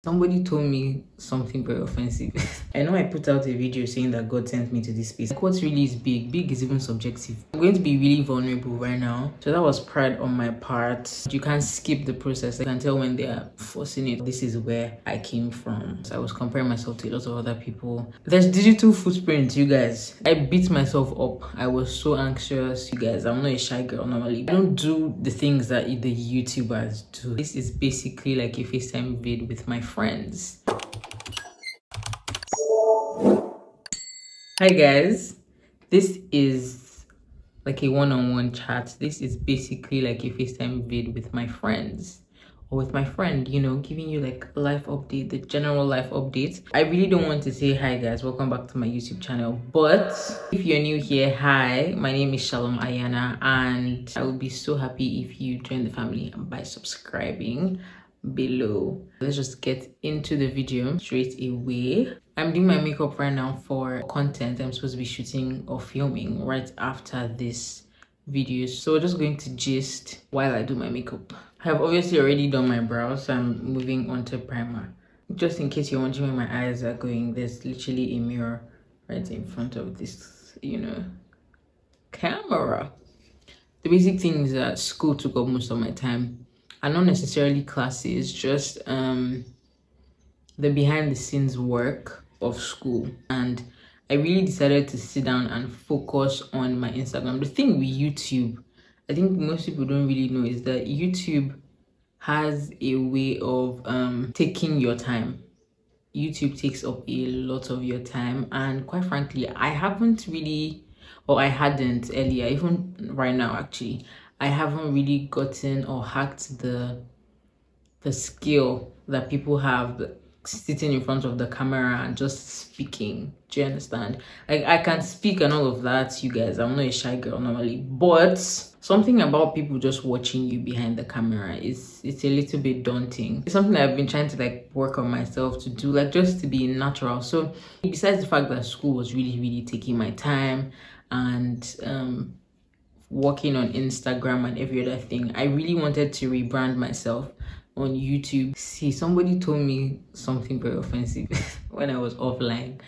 Somebody told me something very offensive. I know I put out a video saying that God sent me to this space. Like, what really is big? Big is even subjective. I'm going to be really vulnerable right now. So that was pride on my part. You can't skip the process. I can tell when they are forcing it. This is where I came from. So I was comparing myself to a lot of other people. There's digital footprint, you guys. I beat myself up. I was so anxious, you guys. I'm not a shy girl normally. I don't do the things that the YouTubers do. This is basically like a FaceTime vid with my friends. Hi guys, this is like a one-on-one chat. This is basically like a FaceTime vid with my friends or with my friend, you know, giving you like a life update, the general life update. I really don't want to say hi guys, welcome back to my YouTube channel, but if you're new here, hi, my name is Shalom Ayana, and I would be so happy if you join the family by subscribing below. Let's just get into the video straight away. I'm doing my makeup right now for content I'm supposed to be shooting or filming right after this video, so we're just going to gist while I do my makeup. I have obviously already done my brows, so I'm moving on to primer. Just in case you're wondering where my eyes are going, there's literally a mirror right in front of this, you know, camera. The basic thing is that school took up most of my time, and not necessarily classes, just the behind the scenes work of school. And I really decided to sit down and focus on my Instagram. The thing with YouTube, I think most people don't really know, is that YouTube has a way of taking your time. YouTube takes up a lot of your time, and quite frankly, I haven't really, or I hadn't earlier, even right now actually, I haven't really gotten or hacked the skill that people have sitting in front of the camera and just speaking. Do you understand? Like, I can speak and all of that, you guys. I'm not a shy girl normally, but something about people just watching you behind the camera it's a little bit daunting. It's something that I've been trying to like work on myself to do, like just to be natural. So besides the fact that school was really taking my time, and working on Instagram and every other thing, I really wanted to rebrand myself on YouTube. See, somebody told me something very offensive when I was offline.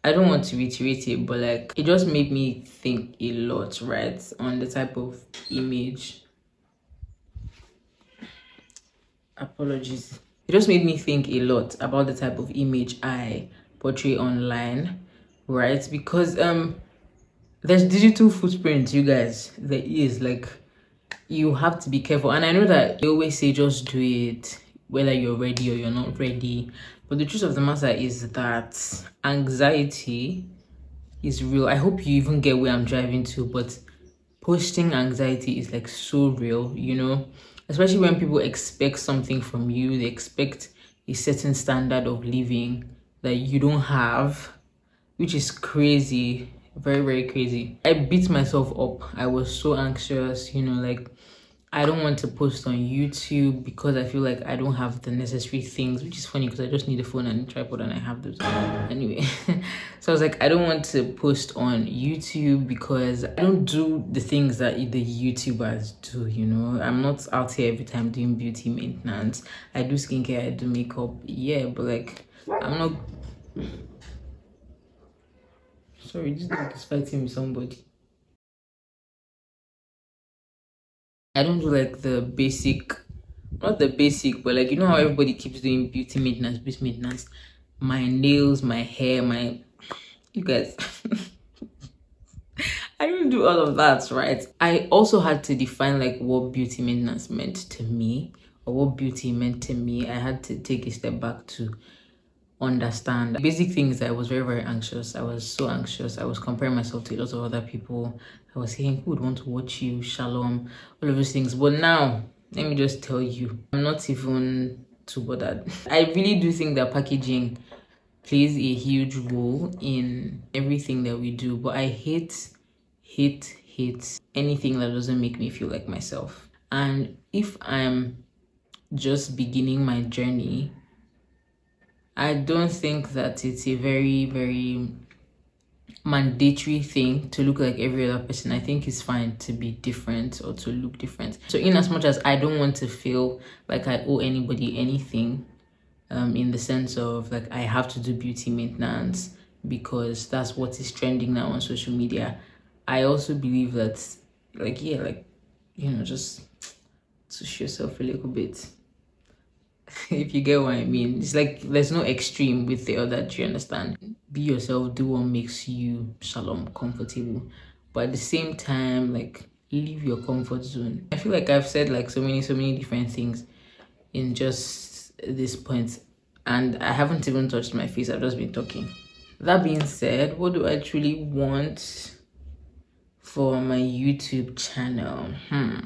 I don't want to reiterate it, but like, it just made me think a lot, right, on the type of image. Apologies. It just made me think a lot about the type of image I portray online, right? Because there's digital footprint, you guys. There is, like, you have to be careful. And I know that they always say just do it whether you're ready or you're not ready, but the truth of the matter is that anxiety is real. I hope you even get where I'm driving to, but posting anxiety is like so real, you know, especially when people expect something from you. They expect a certain standard of living that you don't have, which is crazy. Very crazy. I beat myself up. I was so anxious, you know, like, I don't want to post on YouTube because I feel like I don't have the necessary things, which is funny because I just need a phone and a tripod and I have those anyway. So I was like, I don't want to post on YouTube because I don't do the things that the YouTubers do, you know. I'm not out here every time doing beauty maintenance. I do skincare, I do makeup, yeah, but like, I'm not. Sorry, this dog is fighting with somebody. I don't do like the basic, not the basic, but like, you know how everybody keeps doing beauty maintenance, my nails, my hair, you guys. I don't do all of that, right? I also had to define like what beauty maintenance meant to me, or what beauty meant to me. I had to take a step back to understand. The basic thing is that I was very anxious. I was so anxious. I was comparing myself to a lot of other people. I was saying, who would want to watch you, Shalom, all of those things. But now, let me just tell you, I'm not even too bothered. I really do think that packaging plays a huge role in everything that we do, but I hate anything that doesn't make me feel like myself. And if I'm just beginning my journey, I don't think that it's a very mandatory thing to look like every other person. I think it's fine to be different or to look different. So in as much as I don't want to feel like I owe anybody anything, in the sense of like I have to do beauty maintenance because that's what is trending now on social media. I also believe that like, yeah, like, you know, just touch yourself a little bit. If you get what I mean. It's like there's no extreme with the other, do you understand? Be yourself, do what makes you, Shalom, comfortable. But at the same time, like, leave your comfort zone. I feel like I've said like so many different things in just this point, and I haven't even touched my face. I've just been talking. That being said, what do I truly want for my YouTube channel?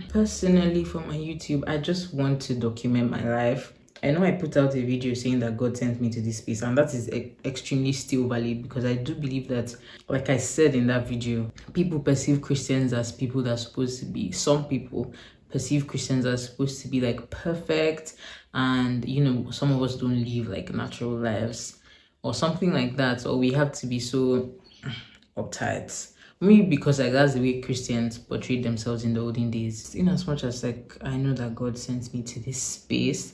Personally, for my YouTube, I just want to document my life. I know I put out a video saying that God sent me to this space, and that is extremely still valid, because I do believe that, like I said in that video, people perceive Christians as people that are supposed to be, some people perceive Christians as supposed to be like perfect, and you know, some of us don't live like natural lives or something like that, or we have to be so uptight. Maybe because like that's the way Christians portrayed themselves in the olden days. In as much as like I know that God sent me to this space,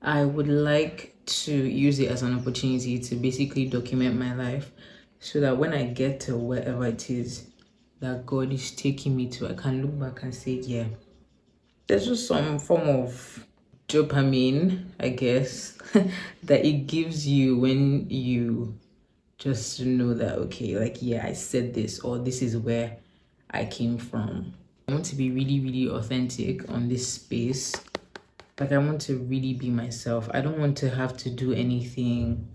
I would like to use it as an opportunity to basically document my life, so that when I get to wherever it is that God is taking me to, I can look back and say, yeah, there's just some form of dopamine, I guess, that it gives you when you just know that, okay, like, yeah, I said this, or this is where I came from. I want to be really authentic on this space. Like, I want to really be myself. I don't want to have to do anything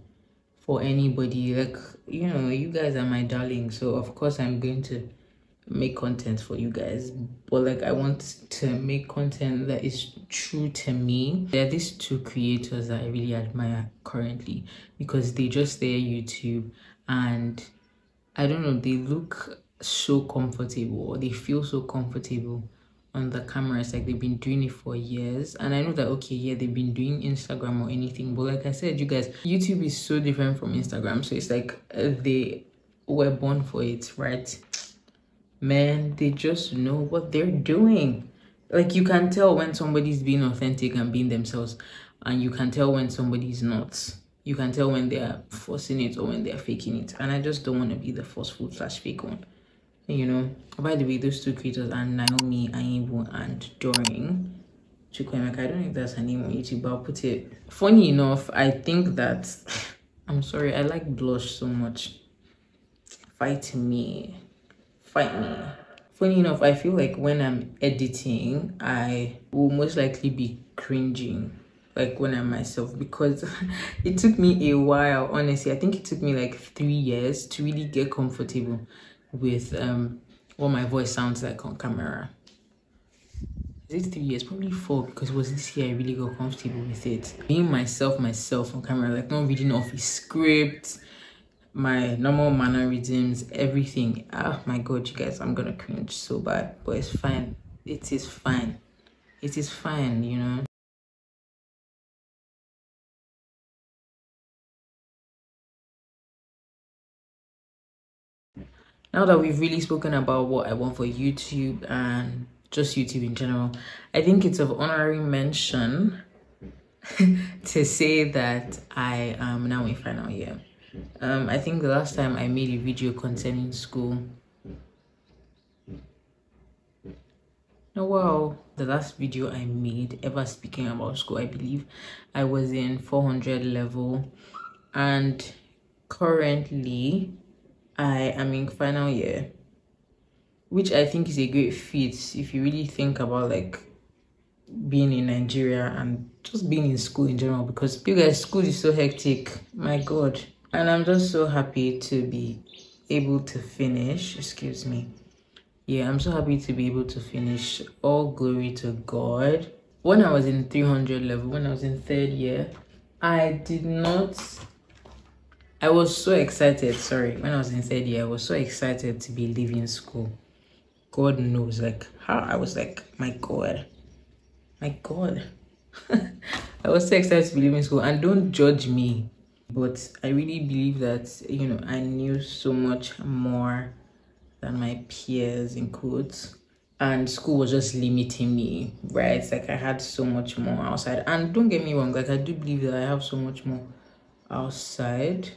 for anybody. Like, you know, you guys are my darlings, so of course I'm going to make content for you guys, but like I want to make content that is true to me. There are these two creators that I really admire currently, because they just their YouTube, and I don't know, they look so comfortable, or they feel so comfortable on the camera. It's like they've been doing it for years, and I know that, okay, yeah, they've been doing Instagram or anything, but like I said, you guys, YouTube is so different from Instagram, so it's like they were born for it, right? Man, they just know what they're doing. Like, you can tell when somebody's being authentic and being themselves, and you can tell when somebody's not. You can tell when they're forcing it or when they're faking it, and I just don't want to be the forceful / fake one, you know. By the way, those two creators are Naomi Aibu and Doreen Chukwemeka. I don't know if that's her name on YouTube, but I'll put it. Funny enough, I think that I'm sorry, I like blush so much. Fight me. Funny enough, I feel like when I'm editing, I will most likely be cringing, like when I'm myself, because it took me a while, honestly. I think it took me like 3 years to really get comfortable with what my voice sounds like on camera. Is it 3 years? Probably 4, because it was this year I really got comfortable with it. Being myself on camera, like not reading off a script, my normal mannerisms, everything. Oh my god, you guys, I'm gonna cringe so bad, but it's fine. It is fine, you know. Now that we've really spoken about what I want for YouTube and just YouTube in general, I think it's of honoring mention to say that I am now in final year. I think the last time I made a video concerning school, the last video I made ever speaking about school, I believe I was in 400 level, and currently I am in final year, which I think is a great feat if you really think about like being in Nigeria and just being in school in general, because you guys, school is so hectic, my god. And I'm just so happy to be able to finish. Excuse me. Yeah, I'm so happy to be able to finish. All glory to God. When I was in 300 level, when I was in 3rd year, I was so excited. Sorry, when I was in 3rd year, I was so excited to be leaving school. God knows, like, how I was like, my god. I was so excited to be leaving school, and don't judge me, but I really believe that, you know, I knew so much more than my peers, in quotes, and school was just limiting me, right? Like I had so much more outside, and don't get me wrong, like I do believe that I have so much more outside,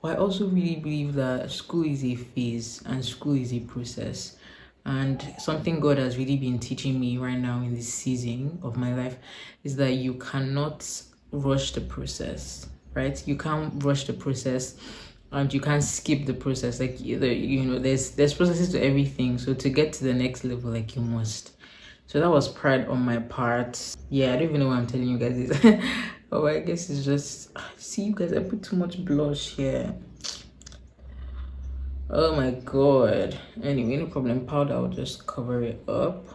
but I also really believe that school is a phase and school is a process. And something God has really been teaching me right now in this season of my life is that you cannot rush the process, right? You can't rush the process, and you can't skip the process. Like there's processes to everything. So to get to the next level, like you must. So that was pride on my part. Yeah, I don't even know why I'm telling you guys this. Oh, I guess it's just, see you guys, I put too much blush here. Oh my god. Anyway, no problem. Powder, I'll just cover it up.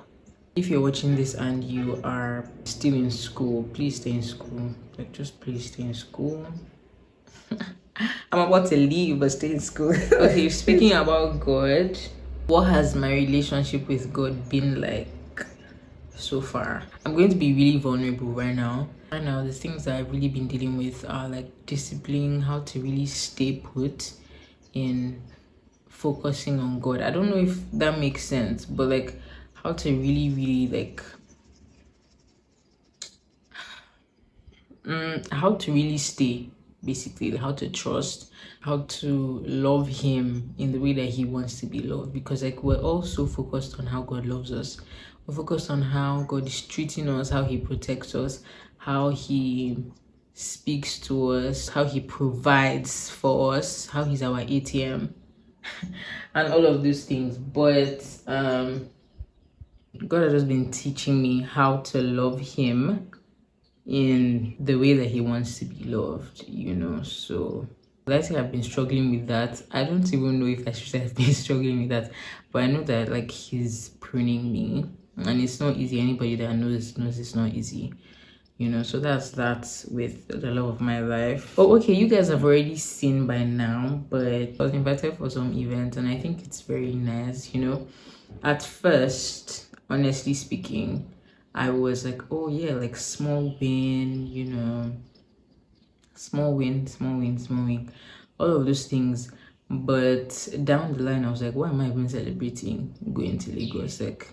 If you're watching this and you are still in school, please stay in school. Like, just please stay in school. I'm about to leave, but stay in school. Okay, speaking about God, what has my relationship with God been like so far? I'm going to be really vulnerable right now. Right now, the things that I've really been dealing with are like discipline, how to really stay put in focusing on God. I don't know if that makes sense, but like how to really like how to really stay, basically how to trust, how to love him in the way that he wants to be loved. Because like we're all so focused on how God loves us, we're focused on how God is treating us, how he protects us, how he speaks to us, how he provides for us, how he's our ATM and all of those things. But God has just been teaching me how to love him in the way that he wants to be loved, you know. So I think I've been struggling with that. I don't even know if I should have been struggling with that, but I know that like he's pruning me, and it's not easy. Anybody that knows it's not easy, you know. So that's with the love of my life. Oh, okay, you guys have already seen by now, but I was invited for some event, and I think it's very nice, you know. At first, honestly speaking, I was like, oh yeah, like small win, you know, small win, all of those things. But down the line, I was like, why am I even celebrating going to Lagos? Like,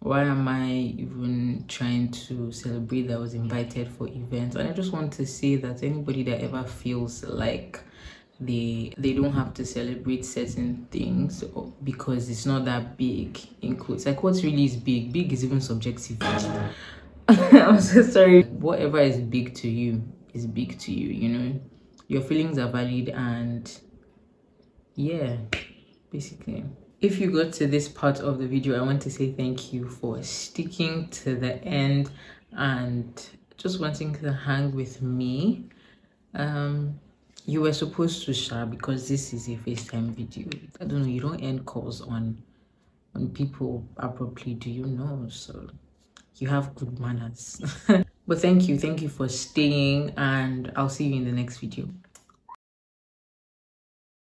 why am I even trying to celebrate that I was invited for events? And I just want to say that anybody that ever feels like they don't have to celebrate certain things because it's not that big, in quotes, like what really is big is even subjective. I'm so sorry. Whatever is big to you is big to you, you know. Your feelings are valid, and yeah, basically. If you got to this part of the video, I want to say thank you for sticking to the end and just wanting to hang with me. You were supposed to share because this is a FaceTime video. I don't know, you don't end calls on people abruptly, do you know? So you have good manners. But thank you for staying, and I'll see you in the next video.